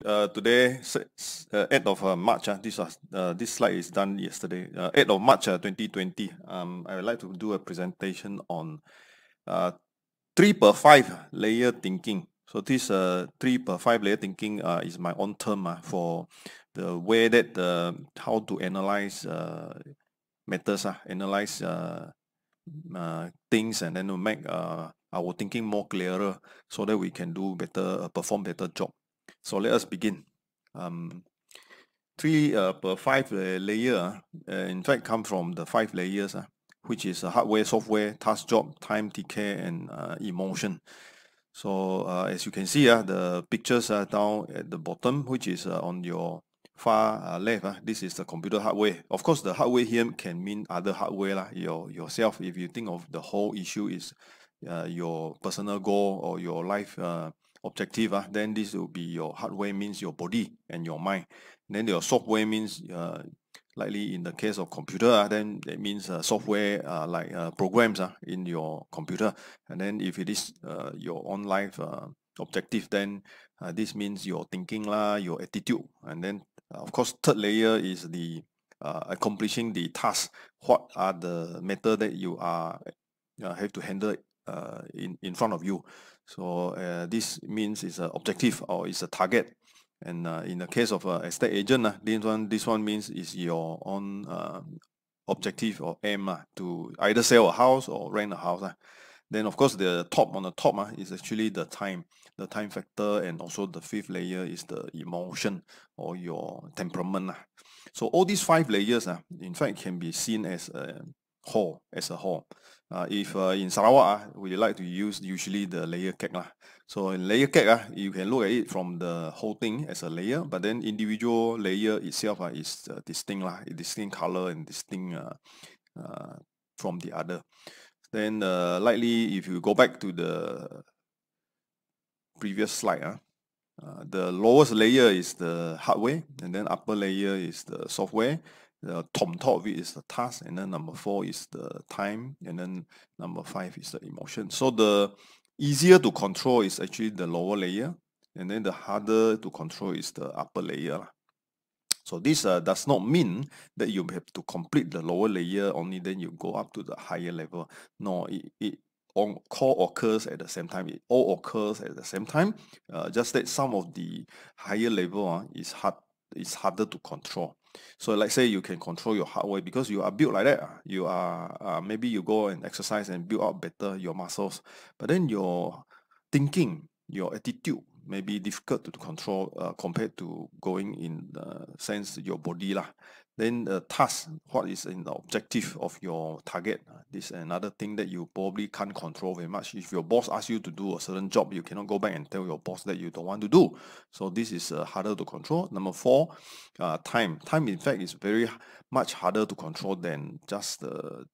Today, 8th of March. This slide is done yesterday. 8th of March 2020. I would like to do a presentation on 3x5 layer thinking. So this 3x5 layer thinking is my own term for the way that how to analyze matters, analyze things, and then to make our thinking more clearer, so that we can do better, perform better job. So let us begin. 3x5 layer, in fact, come from the 5 layers, which is hardware, software, task, job, time, decay, and emotion. So as you can see, the pictures are down at the bottom, which is on your far left. This is the computer hardware. Of course, the hardware here can mean other hardware, yourself. If you think of the whole issue is your personal goal or your life objective, then this will be your hardware, means your body and your mind. Then your software means likely in the case of computer, then it means software like programs in your computer. And then if it is your own life objective, then this means your thinking, your attitude. And then of course, third layer is the accomplishing the task. What are the matter that you are have to handle in front of you? So this means it's an objective or it's a target. And in the case of estate agent, this one means is your own objective or aim to either sell a house or rent a house. Then of course the top on the top is actually the time factor, and also the fifth layer is the emotion or your temperament. So all these 5 layers in fact can be seen as a whole. If in Sarawak we like to use usually the layer cake lah. So in layer cake you can look at it from the whole thing as a layer, but then individual layer itself is distinct distinct color and distinct from the other. Then likely if you go back to the previous slide, the lowest layer is the hardware, and then upper layer is the software. The top of it is the task, and then number 4 is the time, and then number 5 is the emotion. So the easier to control is actually the lower layer, and then the harder to control is the upper layer. So this does not mean that you have to complete the lower layer only, then you go up to the higher level. No, it all occurs at the same time. It all occurs at the same time. Just that some of the higher level is harder to control. So like say you can control your hardware because you are built like that. You are maybe you go and exercise and build up better your muscles, but then your thinking, your attitude may be difficult to control compared to going in the sense your body lah. Then the task, what is in the objective of your target? This is another thing that you probably can't control very much. If your boss asks you to do a certain job, you cannot go back and tell your boss that you don't want to do. So this is harder to control. Number 4, time. Time in fact is very much harder to control than just the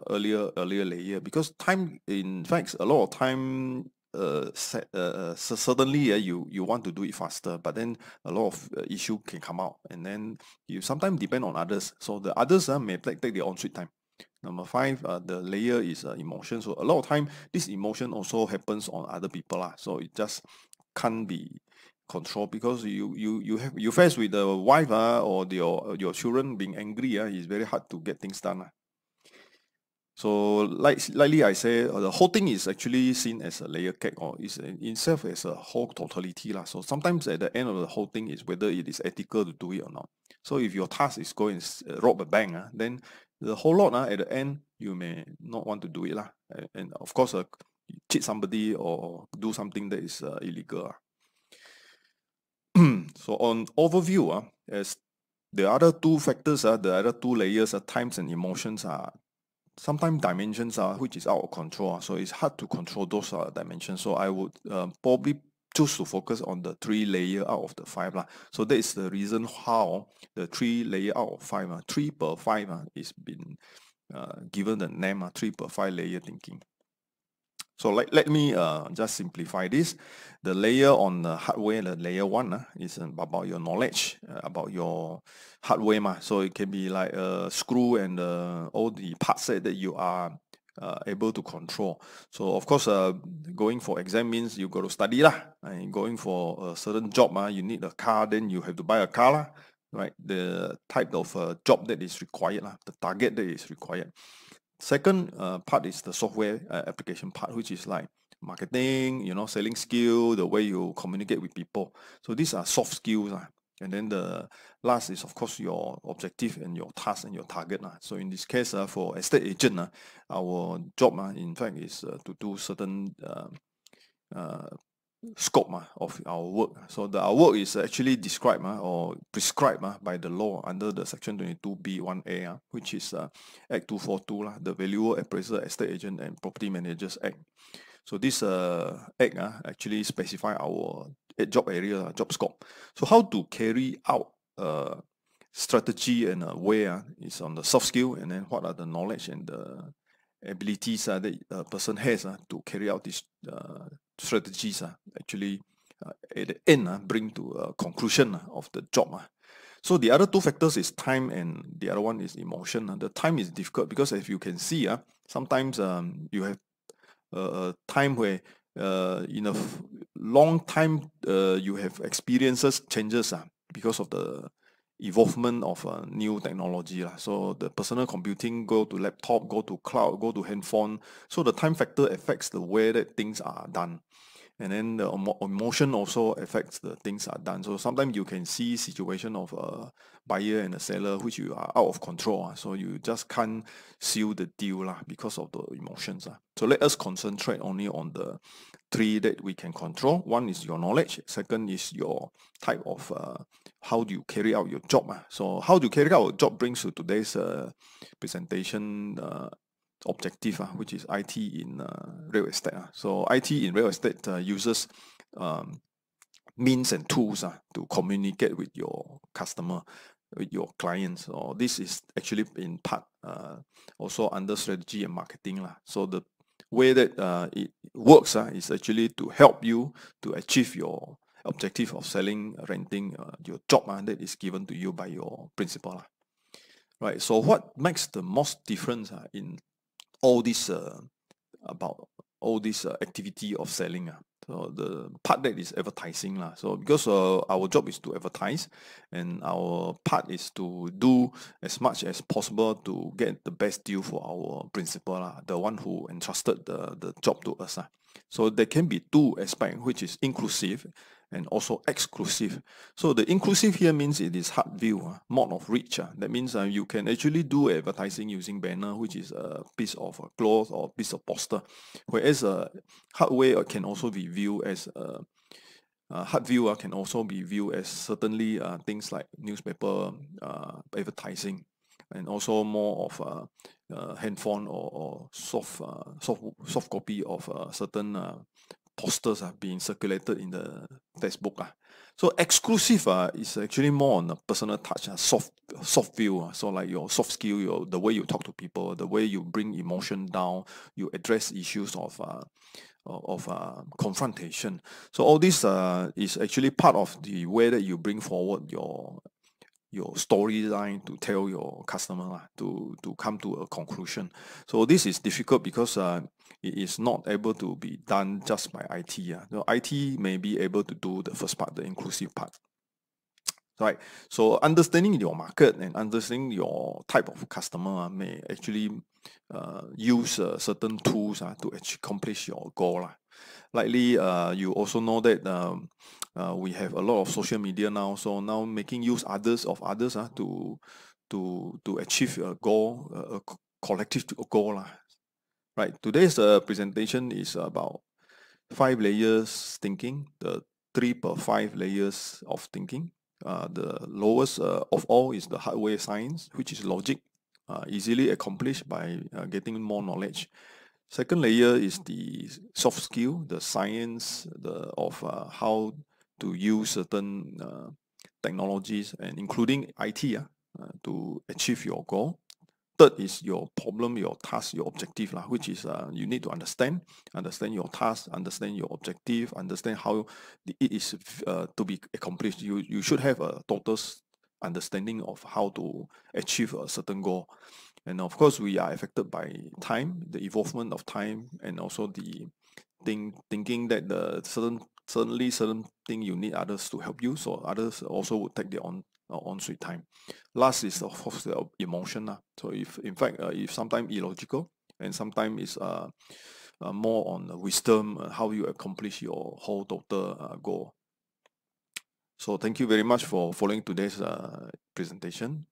earlier layer, because time in fact a lot of time certainly you want to do it faster, but then a lot of issue can come out, and then you sometimes depend on others. So the others may take their own sweet time. Number 5, the layer is emotion. So a lot of time this emotion also happens on other people so it just can't be controlled, because you face with the wife or your children being angry it's very hard to get things done. So likely I say the whole thing is actually seen as a layer cake, or is in itself as a whole totality lah. So sometimes at the end of the whole thing is whether it is ethical to do it or not. So if your task is going to rob a bank, then the whole lot at the end you may not want to do it lah. And of course cheat somebody or do something that is illegal. So on overview, as the other 2 factors, the other 2 layers, times and emotions are sometimes dimensions which is out of control. So it's hard to control those dimensions. So I would probably choose to focus on the 3 layer out of the 5 lah. So that is the reason how the 3 layer out of 5, 3x5 is been given the name 3x5 layer thinking. So let me just simplify this. The layer on the hardware, the layer 1 is about your knowledge, about your hardware. So it can be like a screw and all the parts that you are able to control. So of course, going for exam means you got to study lah. And going for a certain job, you need a car, then you have to buy a car lah, right? The type of job that is required lah, the target that is required. Second part is the software application part, which is like marketing, selling skill, the way you communicate with people. So these are soft skills. And then the last is, of course, your objective and your task and your target. So in this case, for estate agent, our job, in fact, is to do certain scope of our work. So our work is actually described or prescribed by the law under the Section 22B(1)(a), which is Act 242, the Valuer, Appraiser, Estate Agent and Property Managers Act. So this act actually specify our job area, job scope. So how to carry out strategy and way is on the soft skill, and then what are the knowledge and the abilities that a person has to carry out these strategies actually at the end bring to a conclusion of the job. So the other two factors is time and the other one is emotion. The time is difficult because as you can see, sometimes you have a time where in a long time you have experiences changes because of the evolvement of new technology. So the personal computing go to laptop, go to cloud, go to handphone. So the time factor affects the way that things are done. And then the emotion also affects the things are done. So sometimes you can see situation of a buyer and a seller which you are out of control. So you just can't seal the deal because of the emotions. So let us concentrate only on the three that we can control. One is your knowledge. Second is your type of how do you carry out your job. So how do you carry out a job brings to today's presentation objective, which is IT in real estate. So IT in real estate uses means and tools to communicate with your customer, with your clients. So this is actually in part also under strategy and marketing. So the way that it works is actually to help you to achieve your objective of selling, renting your job that is given to you by your principal. Right. So what makes the most difference in all this about all this activity of selling? So the part that is advertising. So because our job is to advertise, and our part is to do as much as possible to get the best deal for our principal, the one who entrusted the job to us. So there can be two aspects, which is inclusive and also exclusive. So the inclusive here means it is hard view, mode of reach. That means you can actually do advertising using banner, which is a piece of cloth or piece of poster. Whereas hardware can also be viewed as hard view can also be viewed as certainly things like newspaper advertising, and also more of handphone or soft copy of certain posters are being circulated in the textbook. So exclusive is actually more on a personal touch, soft view. So like your soft skill, the way you talk to people, the way you bring emotion down, you address issues of confrontation. So all this is actually part of the way that you bring forward your storyline to tell your customer to come to a conclusion. So this is difficult because it is not able to be done just by IT. So IT may be able to do the first part, the inclusive part. Right. So understanding your market and understanding your type of customer may actually use certain tools to accomplish your goal. Likely, you also know that we have a lot of social media now. So now making use of others to achieve a goal, a collective goal. Right. Today's presentation is about 5 layers thinking, the 3x5 layers of thinking. The lowest of all is the hardware science, which is logic, easily accomplished by getting more knowledge. Second layer is the soft skill, the science of how to use certain technologies, and including IT to achieve your goal. Third is your problem, your task, your objective, which is you need to understand your task, understand your objective, understand how it is to be accomplished. You should have a total understanding of how to achieve a certain goal. And of course, we are affected by time, the evolvement of time, and also the thinking that the certain thing you need others to help you, so others also would take their own sweet time. Last is of course the emotion. So if in fact if sometimes illogical and sometimes it's more on wisdom, how you accomplish your whole total goal. So thank you very much for following today's presentation.